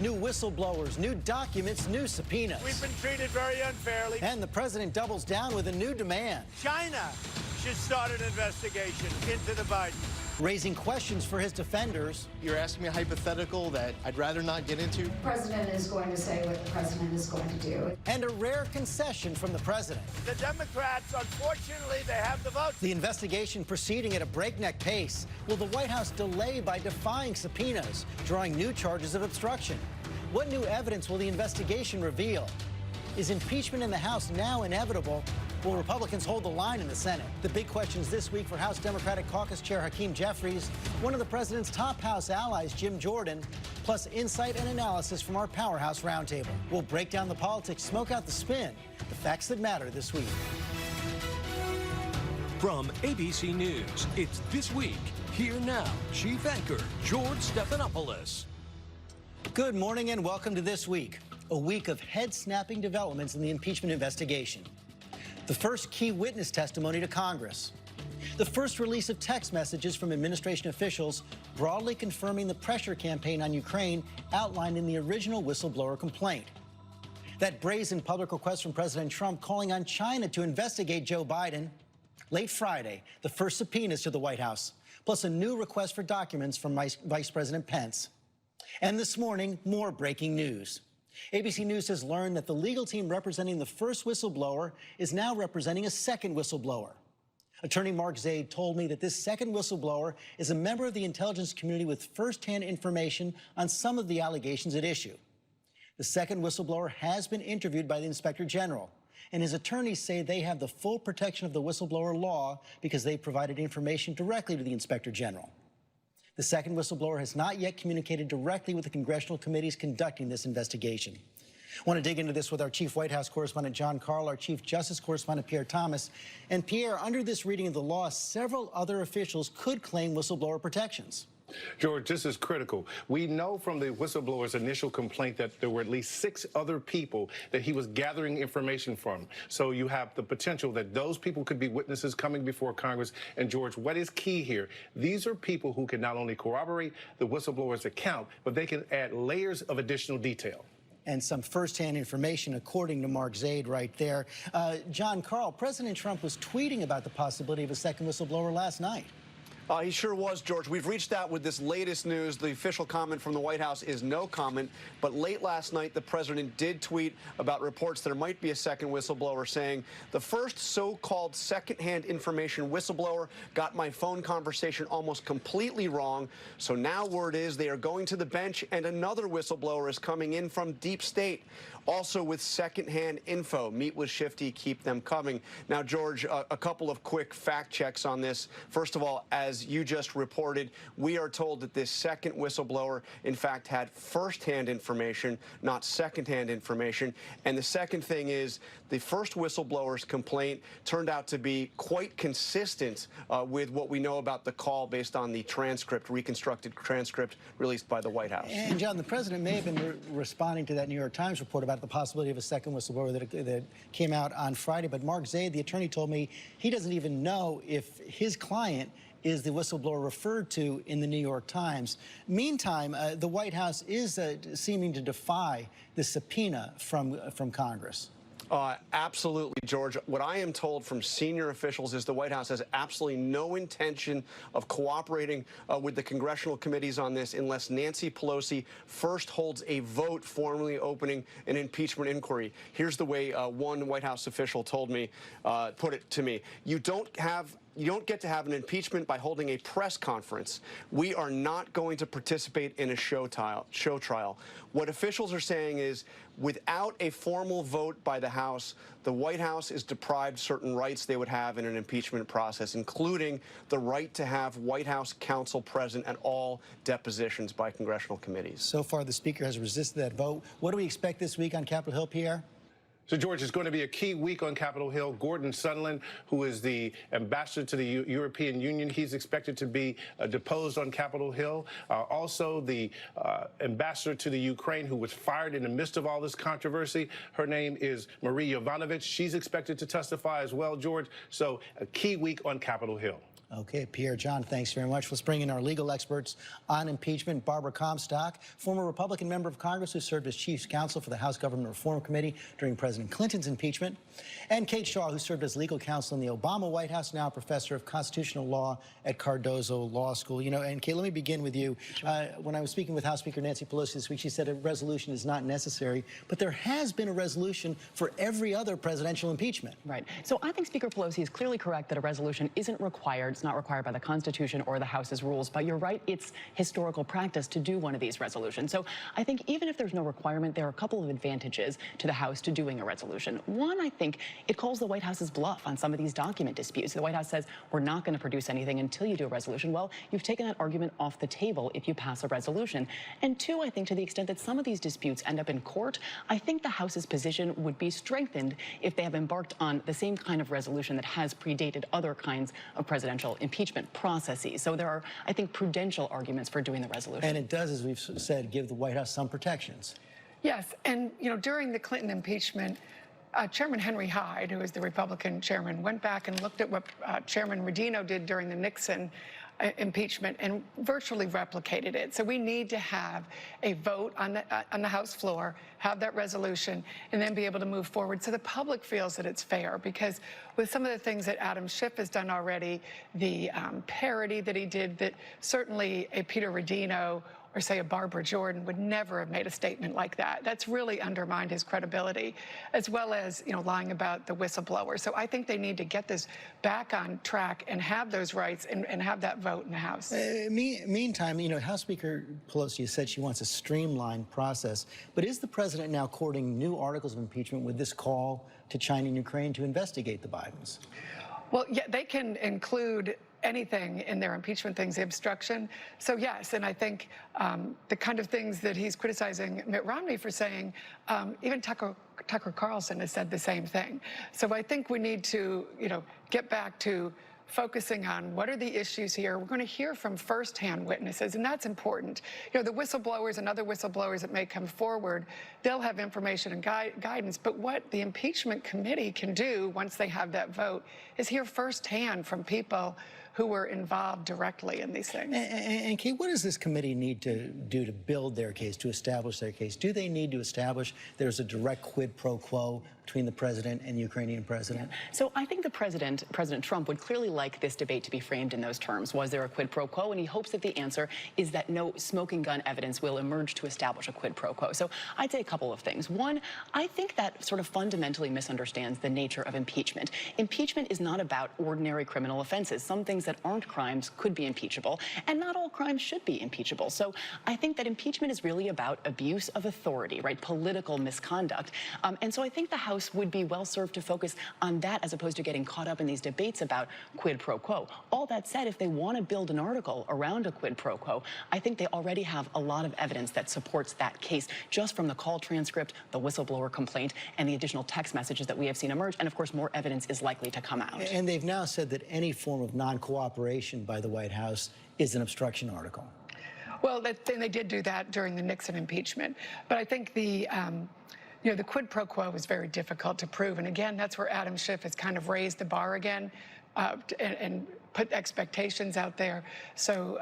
New whistleblowers, new documents, new subpoenas. We've been treated very unfairly. And the president doubles down with a new demand. China should start an investigation into the Bidens. Raising questions for his defenders. You're asking me a hypothetical that I'd rather not get into? The president is going to say what the president is going to do. And a rare concession from the president. The Democrats, unfortunately, they have the vote. The investigation proceeding at a breakneck pace. Will the White House delay by defying subpoenas, drawing new charges of obstruction? What new evidence will the investigation reveal? Is impeachment in the House now inevitable? Will Republicans hold the line in the Senate? The big questions this week for House Democratic Caucus Chair Hakeem Jeffries, one of the president's top House allies, Jim Jordan, plus insight and analysis from our Powerhouse Roundtable. We'll break down the politics, smoke out the spin, the facts that matter this week. From ABC News, it's This Week. Here now, Chief Anchor George Stephanopoulos. Good morning and welcome to This Week, a week of head-snapping developments in the impeachment investigation. The first key witness testimony to Congress. The first release of text messages from administration officials broadly confirming the pressure campaign on Ukraine outlined in the original whistleblower complaint. That brazen public request from President Trump calling on China to investigate Joe Biden. Late Friday, the first subpoenas to the White House, plus a new request for documents from Vice President Pence. And this morning, more breaking news. ABC News has learned that the legal team representing the first whistleblower is now representing a second whistleblower. Attorney Mark Zaid told me that this second whistleblower is a member of the intelligence community with firsthand information on some of the allegations at issue. The second whistleblower has been interviewed by the Inspector General, and his attorneys say they have the full protection of the whistleblower law because they provided information directly to the Inspector General. The second whistleblower has not yet communicated directly with the congressional committees conducting this investigation. I want to dig into this with our Chief White House correspondent, John Karl, our Chief Justice correspondent, Pierre Thomas. And Pierre, under this reading of the law, several other officials could claim whistleblower protections. George, this is critical. We know from the whistleblower's initial complaint that there were at least 6 other people that he was gathering information from. So you have the potential that those people could be witnesses coming before Congress. And George, what is key here? These are people who can not only corroborate the whistleblower's account, but they can add layers of additional detail. And some firsthand information, according to Mark Zaid right there. John Karl, President Trump was tweeting about the possibility of a second whistleblower last night. He sure was, George. We've reached out with this latest news. The official comment from the White House is no comment. But late last night, the president did tweet about reports there might be a second whistleblower, saying the first so-called secondhand information whistleblower got my phone conversation almost completely wrong. So now word is they are going to the bench, and another whistleblower is coming in from deep state, also with secondhand info. Meet with Shifty, keep them coming. Now, George, a couple of quick fact checks on this. First of all, as you just reported, we are told that this second whistleblower, in fact, had firsthand information, not secondhand information. And the second thing is the first whistleblower's complaint turned out to be quite consistent with what we know about the call based on the transcript, reconstructed transcript released by the White House. And, John, the president may have been responding to that New York Times report about the possibility of a second whistleblower that came out on Friday. But Mark Zaid, the attorney, told me he doesn't even know if his client is the whistleblower referred to in the New York Times. Meantime, the White House is seeming to defy the subpoena from Congress. Absolutely, George. What I am told from senior officials is the White House has absolutely no intention of cooperating with the congressional committees on this unless Nancy Pelosi first holds a vote formally opening an impeachment inquiry. Here's the way one White House official told me, put it to me. You don't get to have an impeachment by holding a press conference. We are not going to participate in a show trial. What officials are saying is, without a formal vote by the House, the White House is deprived certain rights they would have in an impeachment process, including the right to have White House counsel present at all depositions by congressional committees. So far, the Speaker has resisted that vote. What do we expect this week on Capitol Hill, Pierre? So, George, it's going to be a key week on Capitol Hill. Gordon Sondland, who is the ambassador to the European Union, he's expected to be deposed on Capitol Hill. Also, the ambassador to the Ukraine, who was fired in the midst of all this controversy, her name is Marie Yovanovitch. She's expected to testify as well, George. So, a key week on Capitol Hill. Okay, Pierre, John, thanks very much. Let's bring in our legal experts on impeachment. Barbara Comstock, former Republican member of Congress who served as chief counsel for the House Government Reform Committee during President Clinton's impeachment. And Kate Shaw, who served as legal counsel in the Obama White House, now a professor of constitutional law at Cardozo Law School. You know, and Kate, let me begin with you. When I was speaking with House Speaker Nancy Pelosi this week, she said a resolution is not necessary, but there has been a resolution for every other presidential impeachment. Right. So I think Speaker Pelosi is clearly correct that a resolution isn't required. It's not required by the Constitution or the House's rules, but you're right, it's historical practice to do one of these resolutions. So I think even if there's no requirement, there are a couple of advantages to the House to doing a resolution. One, I think it calls the White House's bluff on some of these document disputes. The White House says, we're not going to produce anything until you do a resolution. Well, you've taken that argument off the table if you pass a resolution. And two, I think to the extent that some of these disputes end up in court, I think the House's position would be strengthened if they have embarked on the same kind of resolution that has predated other kinds of presidential impeachment processes. So there are, I think, prudential arguments for doing the resolution. And it does, as we've said, give the White House some protections. Yes, and you know, during the Clinton impeachment, Chairman Henry Hyde, who is the Republican chairman, went back and looked at what Chairman Rodino did during the Nixon impeachment and virtually replicated it. So we need to have a vote on the House floor, have that resolution, and then be able to move forward so the public feels that it's fair. Because with some of the things that Adam Schiff has done already, the parody that he did, that certainly a Peter Rodino or say a Barbara Jordan would never have made a statement like that. That's really undermined his credibility, as well as, you know, lying about the whistleblower. So I think they need to get this back on track and have those rights and have that vote in the House. Meantime, you know, House Speaker Pelosi has said she wants a streamlined process. But is the president now courting new articles of impeachment with this call to China and Ukraine to investigate the Bidens? Well, yeah, they can include anything in their impeachment things, the obstruction. So yes, and I think the kind of things that he's criticizing Mitt Romney for saying, even Tucker Carlson has said the same thing. So I think we need to, you know, get back to focusing on what are the issues here. We're going to hear from firsthand witnesses, and that's important. You know, the whistleblowers and other whistleblowers that may come forward, they'll have information and guidance, but what the impeachment committee can do once they have that vote is hear firsthand from people who were involved directly in these things. And Kate, what does this committee need to do to build their case, to establish their case? Do they need to establish there's a direct quid pro quo between the president and the Ukrainian president? Yeah. So I think the President Trump, would clearly like this debate to be framed in those terms. Was there a quid pro quo? And he hopes that the answer is that no smoking gun evidence will emerge to establish a quid pro quo. So I'd say a couple of things. One, I think that sort of fundamentally misunderstands the nature of impeachment. Impeachment is not about ordinary criminal offenses. Some things that aren't crimes could be impeachable, and not all crimes should be impeachable. So I think that impeachment is really about abuse of authority, right? Political misconduct. And so I think the House would be well served to focus on that as opposed to getting caught up in these debates about quid pro quo. All that said, if they want to build an article around a quid pro quo, I think they already have a lot of evidence that supports that case, just from the call transcript, the whistleblower complaint, and the additional text messages that we have seen emerge. And of course, more evidence is likely to come out. And they've now said that any form of non-cooperation by the White House is an obstruction article. Well, they did do that during the Nixon impeachment. But I think the you know, the quid pro quo is very difficult to prove. And again, that's where Adam Schiff has kind of raised the bar again and put expectations out there. So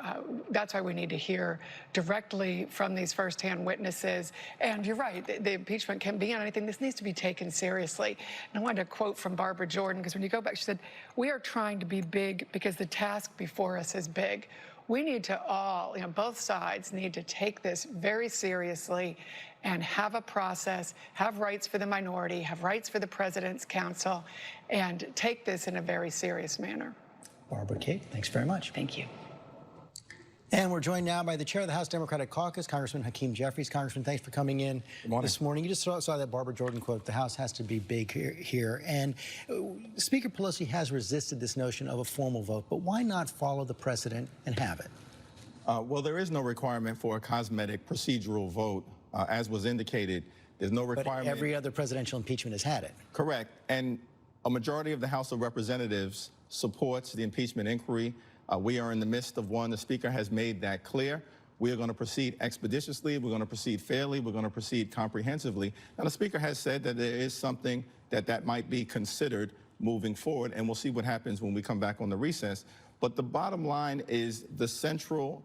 that's why we need to hear directly from these firsthand witnesses. And you're right, the impeachment can be on anything. This needs to be taken seriously. And I wanted to quote from Barbara Jordan, because when you go back, she said, "We are trying to be big because the task before us is big." We need to all, you know, both sides need to take this very seriously and have a process, have rights for the minority, have rights for the President's counsel, and take this in a very serious manner. Barbara, Kate, thanks very much. Thank you. And we're joined now by the chair of the House Democratic Caucus, Congressman Hakeem Jeffries. Congressman, thanks for coming in this morning. You just saw that Barbara Jordan quote, "The House has to be big here." And Speaker Pelosi has resisted this notion of a formal vote, but why not follow the precedent and have it? Well, there is no requirement for a cosmetic procedural vote. As was indicated, there's no requirement. But every other presidential impeachment has had it. Correct. And a majority of the House of Representatives supports the impeachment inquiry. We are in the midst of one. The Speaker has made that clear. We are going to proceed expeditiously. We're going to proceed fairly. We're going to proceed comprehensively. Now, the Speaker has said that there is something that might be considered moving forward, and we'll see what happens when we come back on the recess. But the bottom line is the central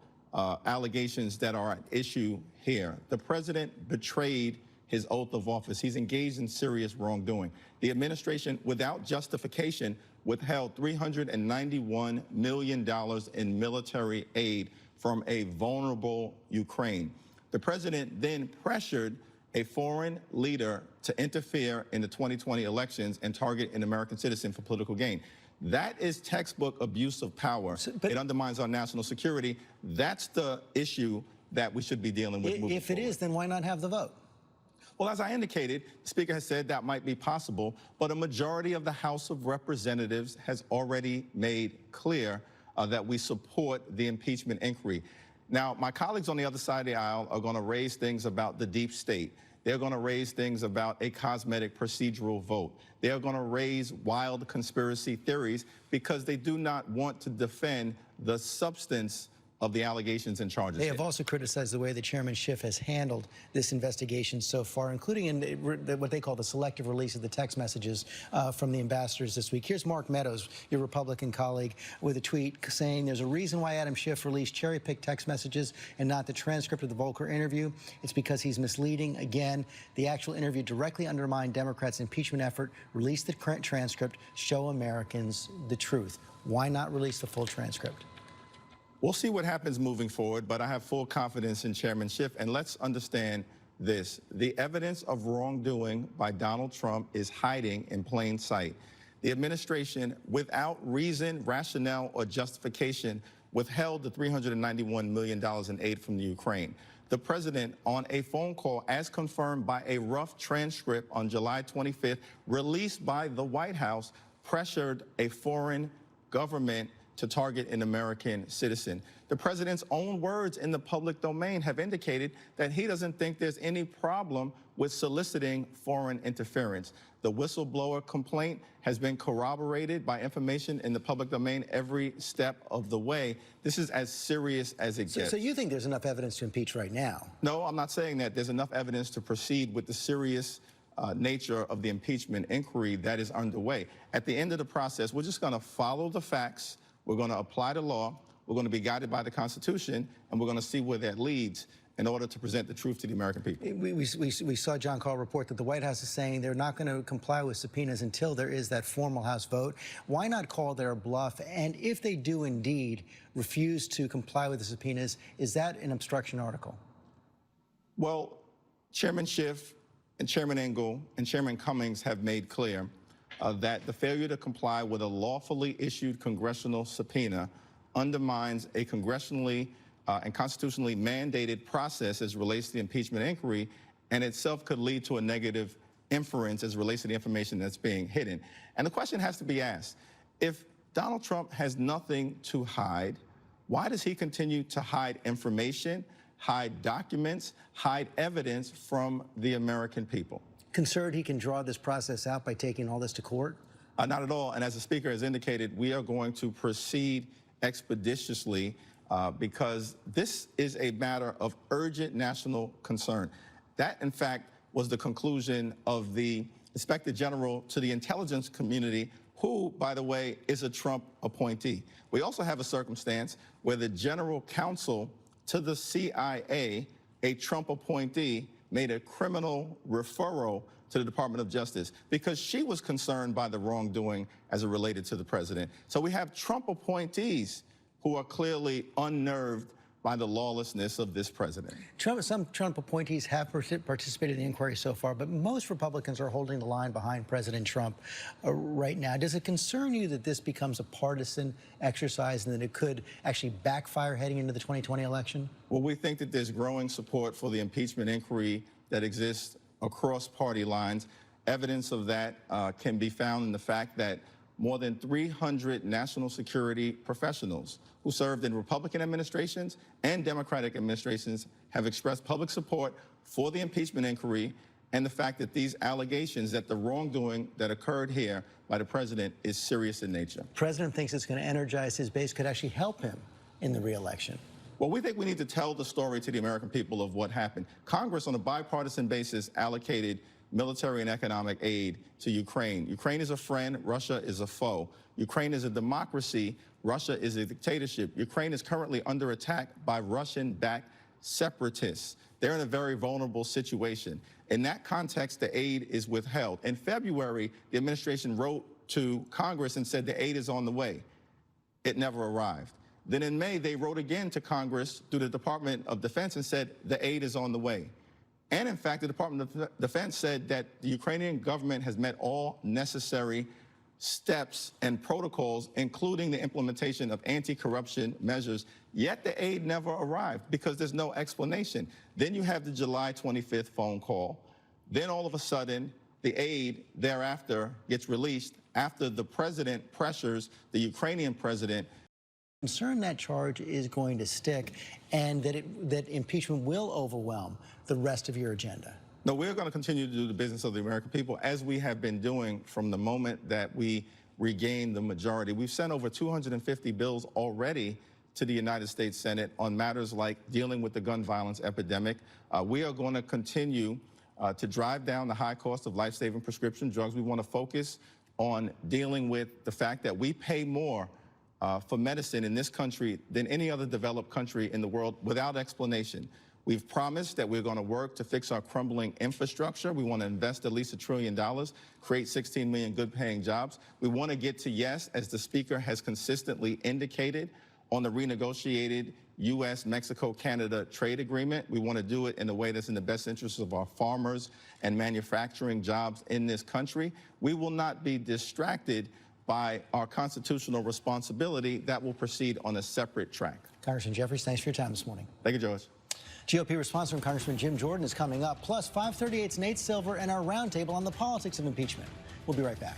allegations that are at issue here. The president betrayed his oath of office. He's engaged in serious wrongdoing. The administration, without justification, withheld $391 million in military aid from a vulnerable Ukraine. The president then pressured a foreign leader to interfere in the 2020 elections and target an American citizen for political gain. That is textbook abuse of power. It undermines our national security. That's the issue that we should be dealing with moving If it forward. is, then why not have the vote? Well, as I indicated, the Speaker has said that might be possible, but a majority of the House of Representatives has already made clear that we support the impeachment inquiry. Now, my colleagues on the other side of the aisle are going to raise things about the deep state. They're going to raise things about a cosmetic procedural vote. They're going to raise wild conspiracy theories because they do not want to defend the substance of the allegations and charges. They have also criticized the way that Chairman Schiff has handled this investigation so far, including in what they call the selective release of the text messages from the ambassadors this week. Here's Mark Meadows, your Republican colleague, with a tweet saying there's a reason why Adam Schiff released cherry-picked text messages and not the transcript of the Volcker interview. It's because he's misleading. Again, the actual interview directly undermined Democrats' impeachment effort. Release the transcript, show Americans the truth. Why not release the full transcript? We'll see what happens moving forward, but I have full confidence in Chairman Schiff. And let's understand this. The evidence of wrongdoing by Donald Trump is hiding in plain sight. The administration, without reason, rationale, or justification, withheld the $391 million in aid from the Ukraine. The president, on a phone call, as confirmed by a rough transcript on July 25th, released by the White House, pressured a foreign government to target an American citizen. The president's own words in the public domain have indicated that he doesn't think there's any problem with soliciting foreign interference. The whistleblower complaint has been corroborated by information in the public domain every step of the way. This is as serious as it gets. So you think there's enough evidence to impeach right now? No, I'm not saying that. There's enough evidence to proceed with the serious nature of the impeachment inquiry that is underway. At the end of the process, we're just going to follow the facts. We're going to apply the law, we're going to be guided by the Constitution, and we're going to see where that leads in order to present the truth to the American people. We saw John Carl report that the White House is saying they're not going to comply with subpoenas until there is that formal House vote. Why not call their bluff? And if they do indeed refuse to comply with the subpoenas, is that an obstruction article? Well, Chairman Schiff and Chairman Engel and Chairman Cummings have made clear that the failure to comply with a lawfully issued congressional subpoena undermines a congressionally and constitutionally mandated process as relates to the impeachment inquiry, and itself could lead to a negative inference as relates to the information that's being hidden. And the question has to be asked, if Donald Trump has nothing to hide, why does he continue to hide information, hide documents, hide evidence from the American people? Concerned he can draw this process out by taking all this to court? Not at all. And as the Speaker has indicated, we are going to proceed expeditiously because this is a matter of urgent national concern. That, in fact, was the conclusion of the Inspector General to the intelligence community, who, by the way, is a Trump appointee. We also have a circumstance where the General Counsel to the CIA, a Trump appointee, made a criminal referral to the Department of Justice because she was concerned by the wrongdoing as it related to the president. So we have Trump appointees who are clearly unnerved by the lawlessness of this president. Some Trump appointees have participated in the inquiry so far, but most Republicans are holding the line behind President Trump right now. Does it concern you that this becomes a partisan exercise and that it could actually backfire heading into the 2020 election? Well, we think that there's growing support for the impeachment inquiry that exists across party lines. Evidence of that can be found in the fact that more than 300 national security professionals who served in Republican administrations and Democratic administrations have expressed public support for the impeachment inquiry and the fact that these allegations that the wrongdoing that occurred here by the president is serious in nature. The president thinks it's going to energize his base, could actually help him in the re-election. Well, we think we need to tell the story to the American people of what happened. Congress, on a bipartisan basis, allocated military and economic aid to Ukraine. Ukraine is a friend, Russia is a foe. Ukraine is a democracy, Russia is a dictatorship. Ukraine is currently under attack by Russian-backed separatists. They're in a very vulnerable situation. In that context, the aid is withheld. In February, the administration wrote to Congress and said the aid is on the way. It never arrived. Then in May, they wrote again to Congress through the Department of Defense and said the aid is on the way. And in fact, the Department of Defense said that the Ukrainian government has met all necessary steps and protocols, including the implementation of anti-corruption measures, yet the aid never arrived because there's no explanation. Then you have the July 25th phone call. Then all of a sudden, the aid thereafter gets released after the president pressures the Ukrainian president. Concern that charge is going to stick and that impeachment will overwhelm the rest of your agenda? No, we're going to continue to do the business of the American people as we have been doing from the moment that we regained the majority. We've sent over 250 bills already to the United States Senate on matters like dealing with the gun violence epidemic. We are going to continue to drive down the high cost of life-saving prescription drugs. We want to focus on dealing with the fact that we pay more for medicine in this country than any other developed country in the world without explanation. We've promised that we're going to work to fix our crumbling infrastructure. We want to invest at least $1 trillion, create 16 million good-paying jobs. We want to get to yes, as the Speaker has consistently indicated, on the renegotiated U.S., Mexico, Canada trade agreement. We want to do it in a way that's in the best interest of our farmers and manufacturing jobs in this country. We will not be distracted by our constitutional responsibility. That will proceed on a separate track. Congressman Jeffries, thanks for your time this morning. Thank you, George. GOP response from Congressman Jim Jordan is coming up, plus 538's Nate Silver and our roundtable on the politics of impeachment. We'll be right back.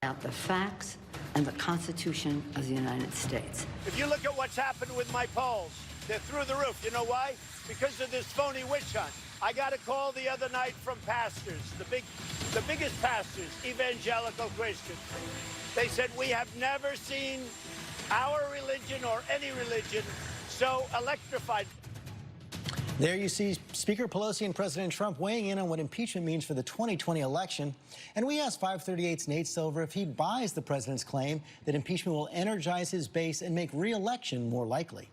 About the facts and the Constitution of the United States. If you look at what's happened with my polls, they're through the roof. You know why? Because of this phony witch hunt. I got a call the other night from pastors, the biggest pastors, evangelical Christians. They said, we have never seen our religion or any religion so electrified. There you see Speaker Pelosi and President Trump weighing in on what impeachment means for the 2020 election. And we asked 538's Nate Silver if he buys the president's claim that impeachment will energize his base and make re-election more likely.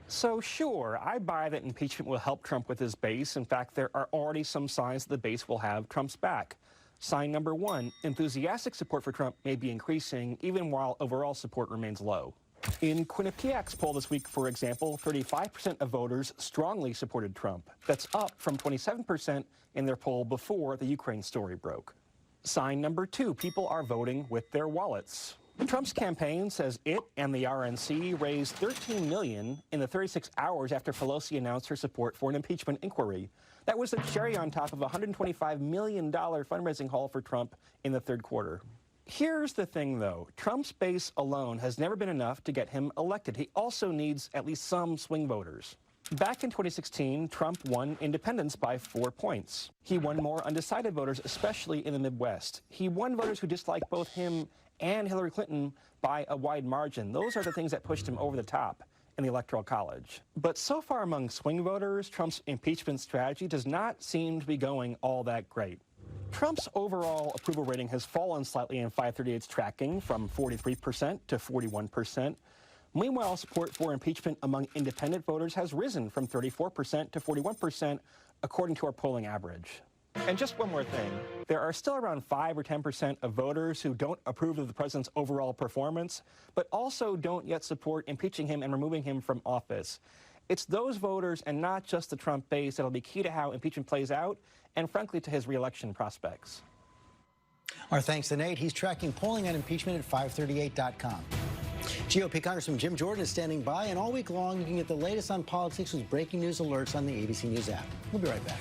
So sure, I buy that impeachment will help Trump with his base. In fact, there are already some signs that the base will have Trump's back. Sign number one, enthusiastic support for Trump may be increasing even while overall support remains low. In Quinnipiac's poll this week, for example, 35% of voters strongly supported Trump. That's up from 27% in their poll before the Ukraine story broke. Sign number two, people are voting with their wallets. Trump's campaign says it and the RNC raised $13 million in the 36 hours after Pelosi announced her support for an impeachment inquiry. That was the cherry on top of a $125 million fundraising haul for Trump in the third quarter. Here's the thing, though. Trump's base alone has never been enough to get him elected. He also needs at least some swing voters. Back in 2016, Trump won independents by 4 points. He won more undecided voters, especially in the Midwest. He won voters who disliked both him and Hillary Clinton by a wide margin. Those are the things that pushed him over the top in the Electoral College. But so far among swing voters, Trump's impeachment strategy does not seem to be going all that great. Trump's overall approval rating has fallen slightly in 538's tracking from 43% to 41%. Meanwhile, support for impeachment among independent voters has risen from 34% to 41%, according to our polling average. And just one more thing. There are still around 5 or 10% of voters who don't approve of the president's overall performance, but also don't yet support impeaching him and removing him from office. It's those voters and not just the Trump base that'll be key to how impeachment plays out and, frankly, to his re-election prospects. Our thanks to Nate. He's tracking polling on impeachment at 538.com. GOP Congressman Jim Jordan is standing by, and all week long you can get the latest on politics with breaking news alerts on the ABC News app. We'll be right back.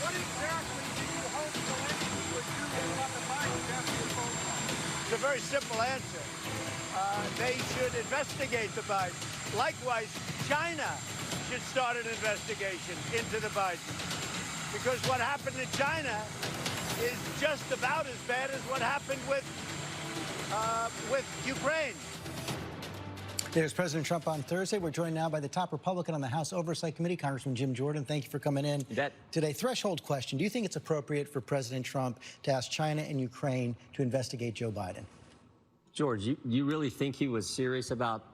What exactly do you hope Zelensky would do about the Biden death phone call? It's a very simple answer. They should investigate the Biden. Likewise, China should start an investigation into the Biden. Because what happened in China is just about as bad as what happened with Ukraine. There's President Trump on Thursday. We're joined now by the top Republican on the House Oversight Committee, Congressman Jim Jordan. Thank you for coming in. Today, threshold question. Do you think it's appropriate for President Trump to ask China and Ukraine to investigate Joe Biden? George, you really think he was serious about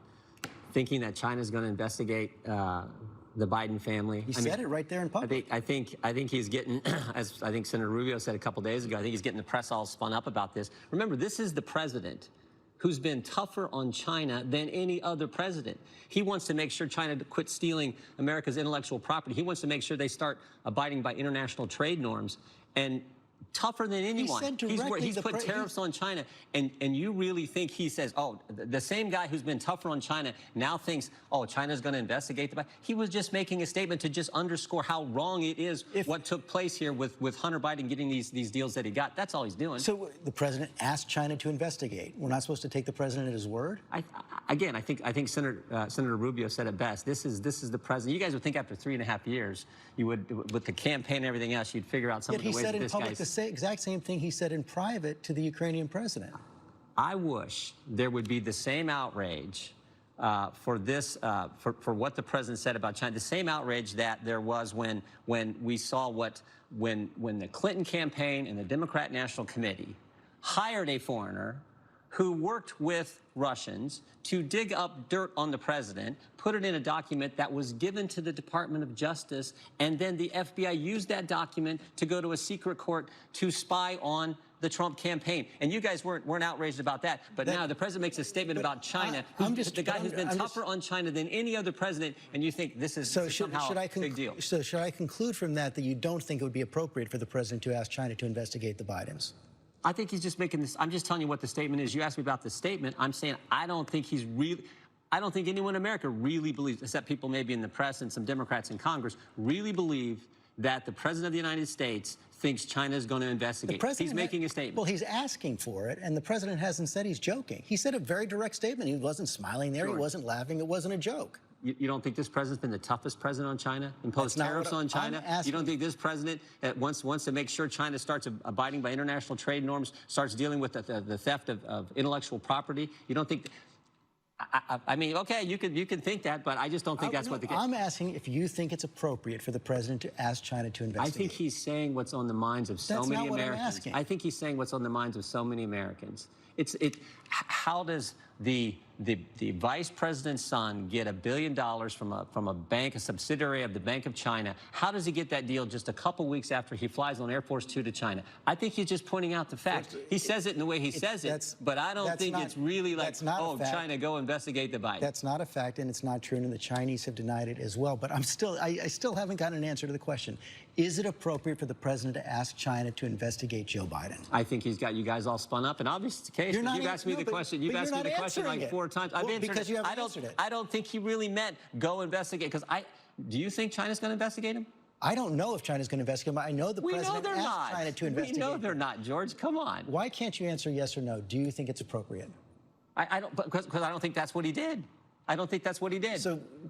thinking that China's going to investigate the Biden family? He said it right there in public. I think he's getting, as I think Senator Rubio said a couple days ago, I think he's getting the press all spun up about this. Remember, this is the president who's been tougher on China than any other president. He wants to make sure China quits stealing America's intellectual property. He wants to make sure they start abiding by international trade norms. And tougher than anyone. He's put tariffs on China, and you really think he says, oh, the same guy who's been tougher on China now thinks, oh, China's going to investigate the Biden. He was just making a statement to just underscore how wrong it is what took place here with Hunter Biden getting these deals that he got. That's all he's doing. So the president asked China to investigate. We're not supposed to take the president at his word? I think Senator Rubio said it best. This is the president. You guys would think after 3.5 years, you would, with the campaign and everything else, you'd figure out some of the ways that this guy's... The exact same thing he said in private to the Ukrainian president. I wish there would be the same outrage for this, for what the president said about China, the same outrage that there was when we saw when the Clinton campaign and the Democrat National Committee hired a foreigner who worked with Russians to dig up dirt on the president, put it in a document that was given to the Department of Justice, and then the FBI used that document to go to a secret court to spy on the Trump campaign. And you guys weren't outraged about that. But now the president makes a statement about China, the guy who's been tougher on China than any other president, and you think this is somehow a big deal. So should I conclude from that you don't think it would be appropriate for the president to ask China to investigate the Bidens? I think he's just making this. I'm just telling you what the statement is. You asked me about the statement. I'm saying I don't think anyone in America really believes, except people maybe in the press and some Democrats in Congress, really believe that the president of the United States thinks China is going to investigate. He's making a statement. Well, he's asking for it, and the president hasn't said he's joking. He said a very direct statement. He wasn't smiling there. Sure. He wasn't laughing. It wasn't a joke. You don't think this president's been the toughest president on China? Imposed tariffs on China? You don't think this president wants to make sure China starts abiding by international trade norms, starts dealing with the theft of intellectual property? You don't think... I mean, okay, you can think that, but I just don't think that's what the case. I'm asking if you think it's appropriate for the president to ask China to investigate. I think he's saying what's on the minds of so many Americans. That's not what I'm asking. I think he's saying what's on the minds of so many Americans. How does the vice president's son get $1 billion from a bank, a subsidiary of the Bank of China? How does he get that deal just a couple weeks after he flies on Air Force 2 to China? I think he's just pointing out the facts. He says it in the way he says it, but I don't think it's really like, oh, China, go investigate the Biden. That's not a fact, and it's not true, and the Chinese have denied it as well. But I still haven't gotten an answer to the question. Is it appropriate for the president to ask China to investigate Joe Biden? I think he's got you guys all spun up, and obviously it's the case. You've asked me the question. You've asked me the question like 4 times. I've answered because it. You haven't answered it. I don't think he really meant go investigate. Because do you think China's going to investigate him? I don't know if China's going to investigate him. I know the president asked China to investigate. We know they're not, George. Come on. Why can't you answer yes or no? Do you think it's appropriate? I don't, because I don't think that's what he did. I don't think that's what he did.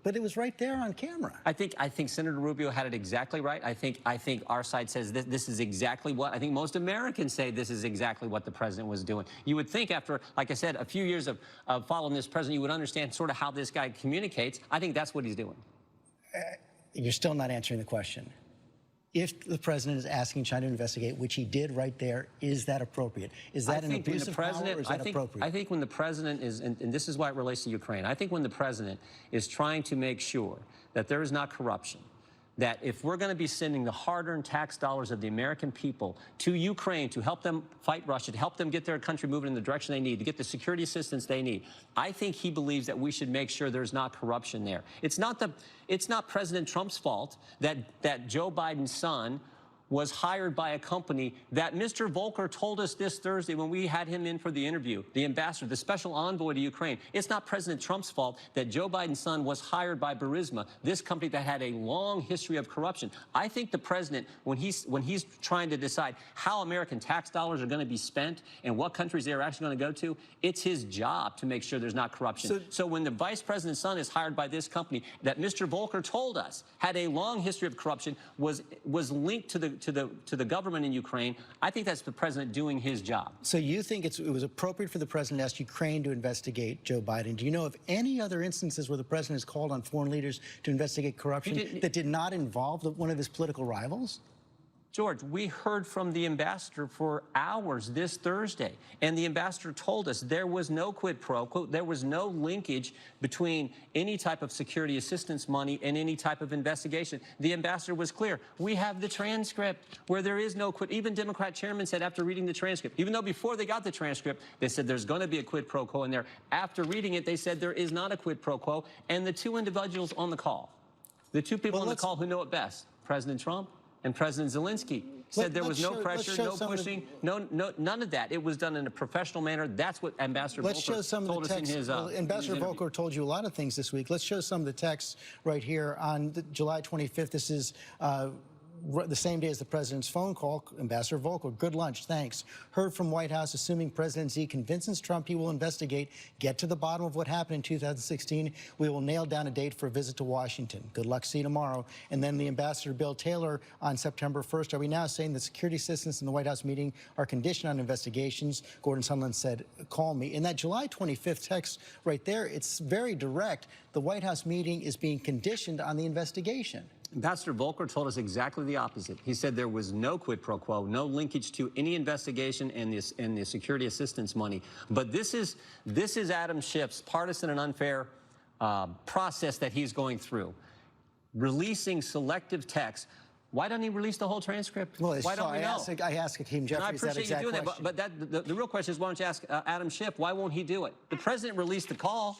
But it was right there on camera. I think Senator Rubio had it exactly right. I think our side says this is exactly what I think most Americans say. This is exactly what the president was doing. You would think after, like I said, a few years of following this president, you would understand sort of how this guy communicates. I think that's what he's doing. You're still not answering the question. If the president is asking China to investigate, which he did right there, is that appropriate? Is that an abuse of power, or is that appropriate? I think when the president is, and this is why it relates to Ukraine, I think when the president is trying to make sure that there is not corruption, that if we're going to be sending the hard-earned tax dollars of the American people to Ukraine to help them fight Russia, to help them get their country moving in the direction they need, to get the security assistance they need, I think he believes that we should make sure there's not corruption there. It's not President Trump's fault that Joe Biden's son was hired by a company that Mr. Volker told us this Thursday when we had him in for the interview, the ambassador, the special envoy to Ukraine. It's not President Trump's fault that Joe Biden's son was hired by Burisma, this company that had a long history of corruption. I think the president, when he's trying to decide how American tax dollars are going to be spent and what countries they're actually going to go to, it's his job to make sure there's not corruption. So when the vice president's son is hired by this company that Mr. Volker told us had a long history of corruption, was linked to the the government in Ukraine, I think that's the president doing his job. So you think it was appropriate for the president to ask Ukraine to investigate Joe Biden? Do you know of any other instances where the president has called on foreign leaders to investigate corruption that did not involve one of his political rivals? George, we heard from the ambassador for hours this Thursday, and the ambassador told us there was no quid pro quo, there was no linkage between any type of security assistance money and any type of investigation. The ambassador was clear. We have the transcript where there is no quid. Even Democrat chairman said after reading the transcript, even though before they got the transcript, they said there's going to be a quid pro quo in there. After reading it, they said there is not a quid pro quo. And the two individuals on the call, the two people on the call who know it best, President Trump and President Zelensky, said there was no pressure, no pushing, none of that. It was done in a professional manner. That's what Ambassador Volker told us in his Ambassador Volker told you a lot of things this week. Let's show some of the texts right here. On July 25th, this is the same day as the president's phone call. Ambassador Volker, good lunch, thanks. Heard from White House, assuming President Z convinces Trump he will investigate, get to the bottom of what happened in 2016. We will nail down a date for a visit to Washington. Good luck, see you tomorrow. And then the Ambassador Bill Taylor on September 1st. Are we now saying that security assistance in the White House meeting are conditioned on investigations? Gordon Sondland said, call me. In that July 25th text right there, it's very direct. The White House meeting is being conditioned on the investigation. Ambassador Volker told us exactly the opposite. He said there was no quid pro quo, no linkage to any investigation and the security assistance money. But this is Adam Schiff's partisan and unfair process that he's going through, releasing selective text. Why don't he release the whole transcript? Well, why don't we know? I asked Hakeem Jeffries that exact question. But the real question is, why don't you ask Adam Schiff, why won't he do it? The president released the call.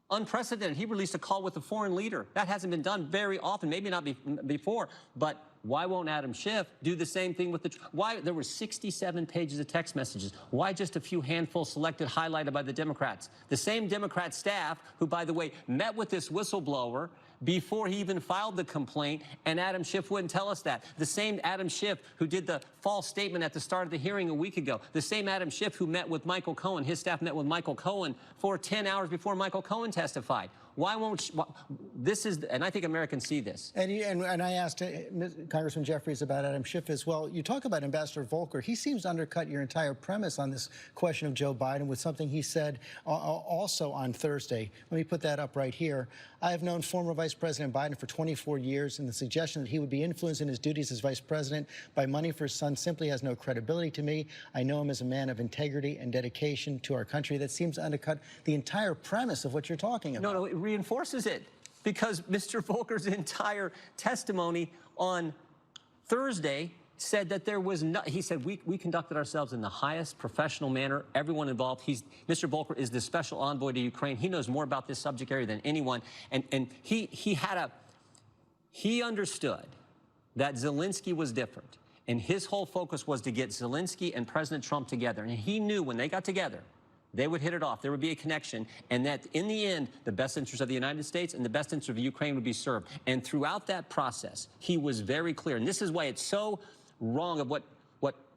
Unprecedented. He released a call with a foreign leader. That hasn't been done very often, maybe not before. But why won't Adam Schiff do the same thing with why there were 67 pages of text messages? Why just a few handfuls selected, highlighted by the Democrats? The same Democrat staff who, by the way, met with this whistleblower before he even filed the complaint, and Adam Schiff wouldn't tell us that. The same Adam Schiff who did the false statement at the start of the hearing a week ago. The same Adam Schiff who met with Michael Cohen. His staff met with Michael Cohen for 10 hours before Michael Cohen testified. Why won't this is, and I think Americans see this. And I asked Congressman Jeffries about Adam Schiff as well. You talk about Ambassador Volker. He seems to undercut your entire premise on this question of Joe Biden with something he said also on Thursday. Let me put that up right here. I have known former Vice President Biden for 24 years, and the suggestion that he would be influenced in his duties as vice president by money for his son simply has no credibility to me. I know him as a man of integrity and dedication to our country. That seems to undercut the entire premise of what you're talking about. No, it reinforces it, because Mr. Volker's entire testimony on Thursday said that there was no, he said, we conducted ourselves in the highest professional manner, everyone involved. Mr. Volker is the special envoy to Ukraine. He knows more about this subject area than anyone. And he understood that Zelensky was different. And his whole focus was to get Zelensky and President Trump together. And he knew when they got together, they would hit it off. There would be a connection, and that in the end, the best interest of the United States and the best interest of Ukraine would be served. And throughout that process, he was very clear. And this is why it's so wrong of what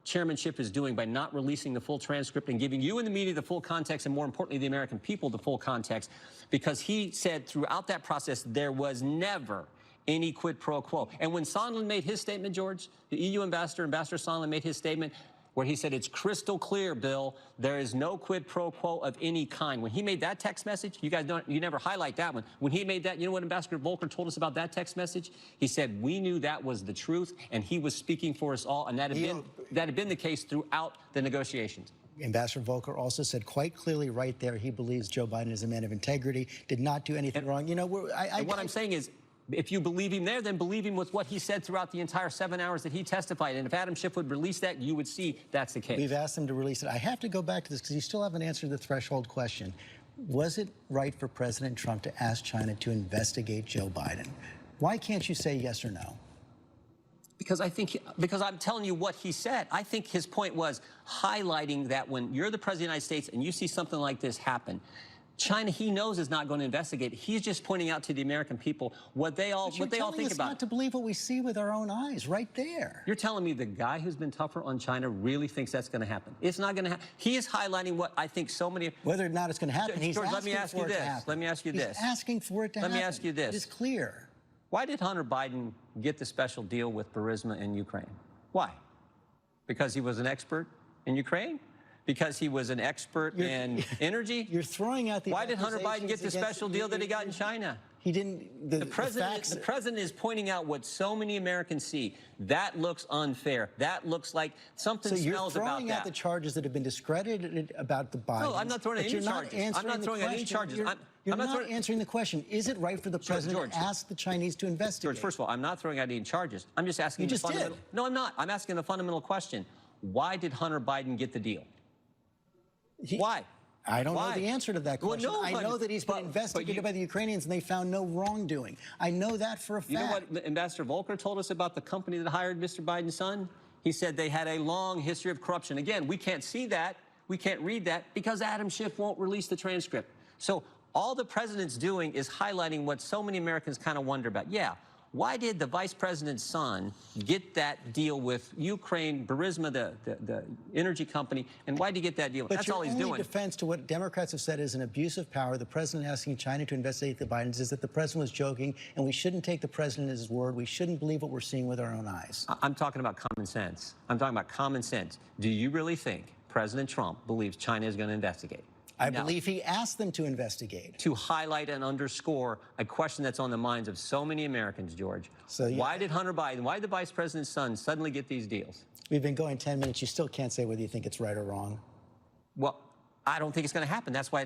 chairmanship is doing by not releasing the full transcript and giving you and the media the full context, and more importantly, the American people the full context, because he said throughout that process, there was never any quid pro quo. And when Sondland made his statement, George, the EU ambassador, Ambassador Sondland, made his statement where he said, it's crystal clear, Bill, there is no quid pro quo of any kind. When he made that text message, you guys don't, you never highlight that one. When he made that, you know what Ambassador Volker told us about that text message? He said, we knew that was the truth, and he was speaking for us all, and that had been the case throughout the negotiations. Ambassador Volker also said quite clearly right there he believes Joe Biden is a man of integrity, did not do anything wrong. You know, what I'm saying is, if you believe him there, then believe him with what he said throughout the entire 7 hours that he testified. And if Adam Schiff would release that, you would see that's the case. We've asked him to release it. I have to go back to this because you still haven't answered the threshold question. Was it right for President Trump to ask China to investigate Joe Biden? Why can't you say yes or no? Because I'm telling you what he said. I think his point was highlighting that when you're the President of the United States and you see something like this happen, China, he knows, is not going to investigate. He's just pointing out to the American people what they all think about. Not to believe what we see with our own eyes, right there. You're telling me the guy who's been tougher on China really thinks that's going to happen? It's not going to happen. He is highlighting what I think so many. Whether or not it's going to happen, he's asking let me ask you this. Let me ask you this. He's asking for it to happen. Let me ask you this. It is clear. Why did Hunter Biden get the special deal with Burisma in Ukraine? Why? Because he was an expert in Ukraine? Because he was an expert in energy? You're throwing out the Why did Hunter Biden get the accusations special deal that he got in China? He didn't. The president is pointing out what so many Americans see. That looks unfair. That looks like something smells about that. So you're throwing out the charges that have been discredited about the Biden. No, I'm not throwing any charges. I'm not throwing out any charges. You're not answering the question. Is it right for the president to ask the Chinese to investigate? George, first of all, I'm not throwing out any charges. I'm just asking the fundamental. No, I'm not. I'm asking the fundamental question. Why did Hunter Biden get the deal? Why? I don't know the answer to that question. Well, no, I know that he's been investigated by the Ukrainians and they found no wrongdoing. I know that for a fact. You know what Ambassador Volker told us about the company that hired Mr. Biden's son? He said they had a long history of corruption. Again, we can't see that. We can't read that because Adam Schiff won't release the transcript. So all the president's doing is highlighting what so many Americans kind of wonder about. Yeah, why did the vice president's son get that deal with Ukraine, Burisma, the energy company, and why did he get that deal? But that's all he's doing. Your only defense to what Democrats have said is an abuse of power. The president asking China to investigate the Bidens is that the president was joking, and we shouldn't take the president at his word. We shouldn't believe what we're seeing with our own eyes. I'm talking about common sense. I'm talking about common sense. Do you really think President Trump believes China is going to investigate? I believe he asked them to investigate. To highlight and underscore a question that's on the minds of so many Americans, George. So why did Hunter Biden, why did the vice president's son suddenly get these deals? We've been going 10 minutes. You still can't say whether you think it's right or wrong. Well, I don't think it's going to happen. That's why